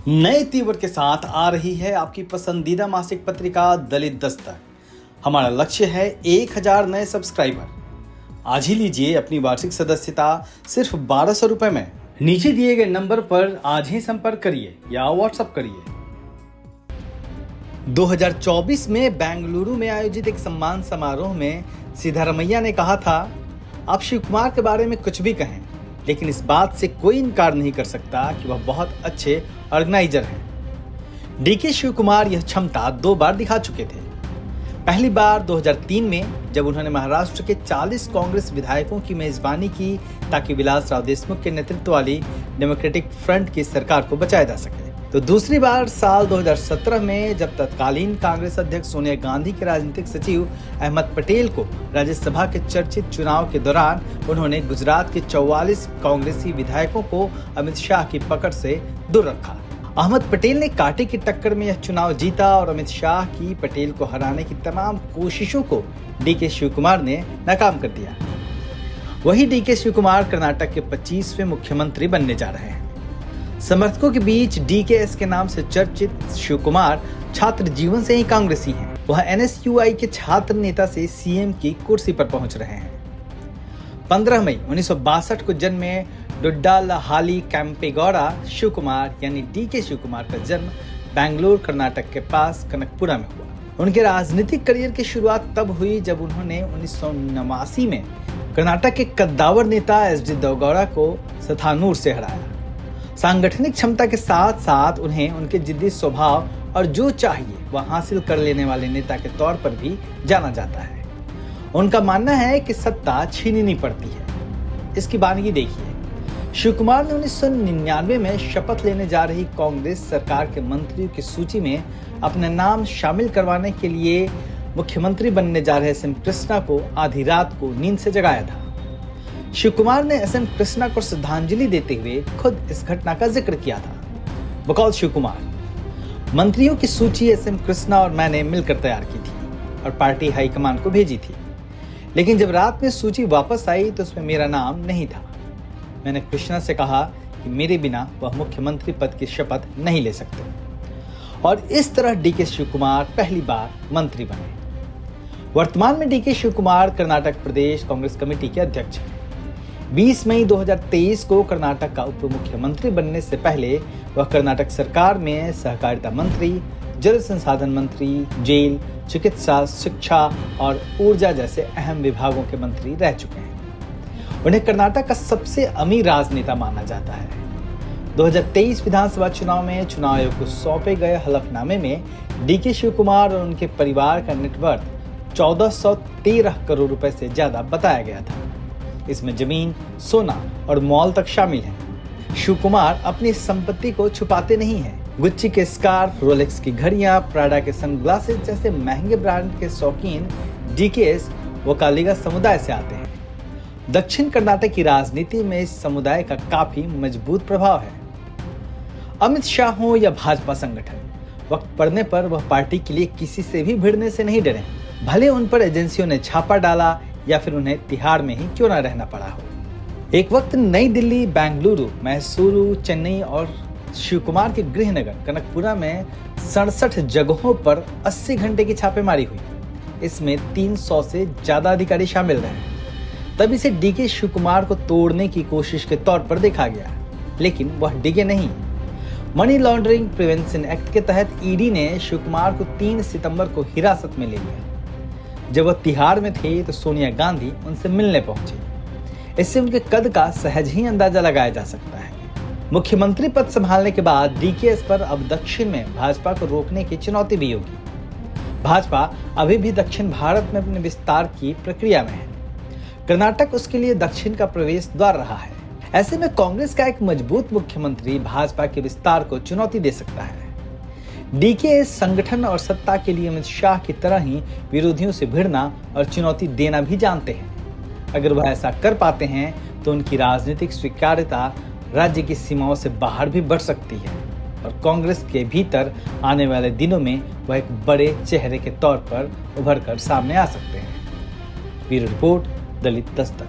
नए तीवर के साथ आ रही है आपकी पसंदीदा मासिक पत्रिका दलित दस्तक। हमारा लक्ष्य है 1000 नए सब्सक्राइबर। आज ही लीजिए अपनी वार्षिक सदस्यता सिर्फ 1200 रुपए में। नीचे दिए गए नंबर पर आज ही संपर्क करिए या व्हाट्सएप करिए। 2024 में बेंगलुरु में आयोजित एक सम्मान समारोह में सिद्धारमैया ने कहा था, आप शिव कुमार के बारे में कुछ भी कहें, लेकिन इस बात से कोई इनकार नहीं कर सकता कि वह बहुत अच्छे ऑर्गेनाइजर हैं। डीके शिव कुमार यह क्षमता 2 बार दिखा चुके थे। पहली बार 2003 में जब उन्होंने महाराष्ट्र के 40 कांग्रेस विधायकों की मेजबानी की ताकि विलासराव देशमुख के नेतृत्व वाली डेमोक्रेटिक फ्रंट की सरकार को बचाया जा सके। तो दूसरी बार साल 2017 में जब तत्कालीन कांग्रेस अध्यक्ष सोनिया गांधी के राजनीतिक सचिव अहमद पटेल को राज्यसभा के चर्चित चुनाव के दौरान उन्होंने गुजरात के 44 कांग्रेसी विधायकों को अमित शाह की पकड़ से दूर रखा। अहमद पटेल ने कांटे की टक्कर में यह चुनाव जीता और अमित शाह की पटेल को हराने की तमाम कोशिशों को डीके शिव कुमार ने नाकाम कर दिया। वही डीके शिव कुमार कर्नाटक के 25वें मुख्यमंत्री बनने जा रहे हैं। समर्थकों के बीच डीकेएस के नाम से चर्चित शिव कुमार छात्र जीवन से ही कांग्रेसी हैं। वह एनएसयूआई के छात्र नेता से सीएम की कुर्सी पर पहुंच रहे हैं। 15 मई 1962 को जन्मे डुड्डालहाली कैंपेगौड़ा शिव कुमार यानी डीके शिव कुमार का जन्म बेंगलुरु कर्नाटक के पास कनकपुरा में हुआ। उनके राजनीतिक करियर की शुरुआत तब हुई जब उन्होंने 1989 में कर्नाटक के कद्दावर नेता एसडी देवेगौड़ा को सथानूर से हराया। सांगठनिक क्षमता के साथ साथ उन्हें उनके जिद्दी स्वभाव और जो चाहिए वह हासिल कर लेने वाले नेता के तौर पर भी जाना जाता है। उनका मानना है कि सत्ता छीनी नहीं पड़ती है। इसकी बानगी देखिए। शिव कुमार ने 1999 में शपथ लेने जा रही कांग्रेस सरकार के मंत्रियों की सूची में अपना नाम शामिल करवाने के लिए मुख्यमंत्री बनने जा रहे एसएम कृष्णा को आधी रात को नींद से जगाया था। शिव कुमार ने एसएम कृष्णा को श्रद्धांजलि देते हुए खुद इस घटना का जिक्र किया था। बकौल शिव कुमार, मंत्रियों की सूची एसएम कृष्णा और मैंने मिलकर तैयार की थी और पार्टी हाईकमान को भेजी थी, लेकिन जब रात में सूची वापस आई तो उसमें मेरा नाम नहीं था। मैंने कृष्णा से कहा कि मेरे बिना वह मुख्यमंत्री पद की शपथ नहीं ले सकते और इस तरह डीके शिव कुमार पहली बार मंत्री बने। वर्तमान में डीके शिव कुमार कर्नाटक प्रदेश कांग्रेस कमेटी के अध्यक्ष हैं। 20 मई 2023 को कर्नाटक का उप मुख्यमंत्री बनने से पहले वह कर्नाटक सरकार में सहकारिता मंत्री, जल संसाधन मंत्री, जेल, चिकित्सा, शिक्षा और ऊर्जा जैसे अहम विभागों के मंत्री रह चुके हैं। उन्हें कर्नाटक का सबसे अमीर राजनेता माना जाता है। 2023 विधानसभा चुनाव में चुनाव आयोग को सौंपे गए हलफनामे में डीके शिव कुमार और उनके परिवार का नेटवर्थ 1413 करोड़ रुपए से ज्यादा बताया गया था। इसमें जमीन, सोना और मॉल तक शामिल हैं। शिव कुमार अपनी संपत्ति को छुपाते नहीं हैं। गुच्ची के स्कार्फ, रोलेक्स की घड़ियां, प्राडा के सनग्लासेस जैसे महंगे ब्रांड के शौकीन डीकेएस वकालीगा समुदाय से आते हैं। दक्षिण कर्नाटक की राजनीति में इस समुदाय का काफी मजबूत प्रभाव है। अमित शाह हो या भाजपा संगठन, वक्त पड़ने पर वह पार्टी के लिए किसी से भी भिड़ने से नहीं डरे, भले उन पर एजेंसियों ने छापा डाला या फिर उन्हें तिहाड़ में ही क्यों न रहना पड़ा हो। एक वक्त नई दिल्ली, बेंगलुरु, मैसूरू, चेन्नई और शिव कुमार के गृहनगर कनकपुरा में 67 जगहों पर 80 घंटे की छापेमारी हुई। इसमें 300 से ज्यादा अधिकारी शामिल रहे। तब इसे डीके शिव कुमार को तोड़ने की कोशिश के तौर पर देखा गया, लेकिन वह डिगे नहीं। मनी लॉन्ड्रिंग प्रिवेंशन एक्ट के तहत ईडी ने शिव कुमार को 3 सितंबर को हिरासत में ले लिया। जब वह तिहाड़ में थे तो सोनिया गांधी उनसे मिलने पहुंची। इससे उनके कद का सहज ही अंदाजा लगाया जा सकता है। मुख्यमंत्री पद संभालने के बाद डीकेएस पर अब दक्षिण में भाजपा को रोकने की चुनौती भी होगी। भाजपा अभी भी दक्षिण भारत में अपने विस्तार की प्रक्रिया में है। कर्नाटक उसके लिए दक्षिण का प्रवेश द्वार रहा है। ऐसे में कांग्रेस का एक मजबूत मुख्यमंत्री भाजपा के विस्तार को चुनौती दे सकता है। डीकेएस संगठन और सत्ता के लिए अमित शाह की तरह ही विरोधियों से भिड़ना और चुनौती देना भी जानते हैं। अगर वह ऐसा कर पाते हैं तो उनकी राजनीतिक स्वीकार्यता राज्य की सीमाओं से बाहर भी बढ़ सकती है और कांग्रेस के भीतर आने वाले दिनों में वह एक बड़े चेहरे के तौर पर उभर कर सामने आ सकते हैं। ब्यूरो रिपोर्ट, दलित दस्तक।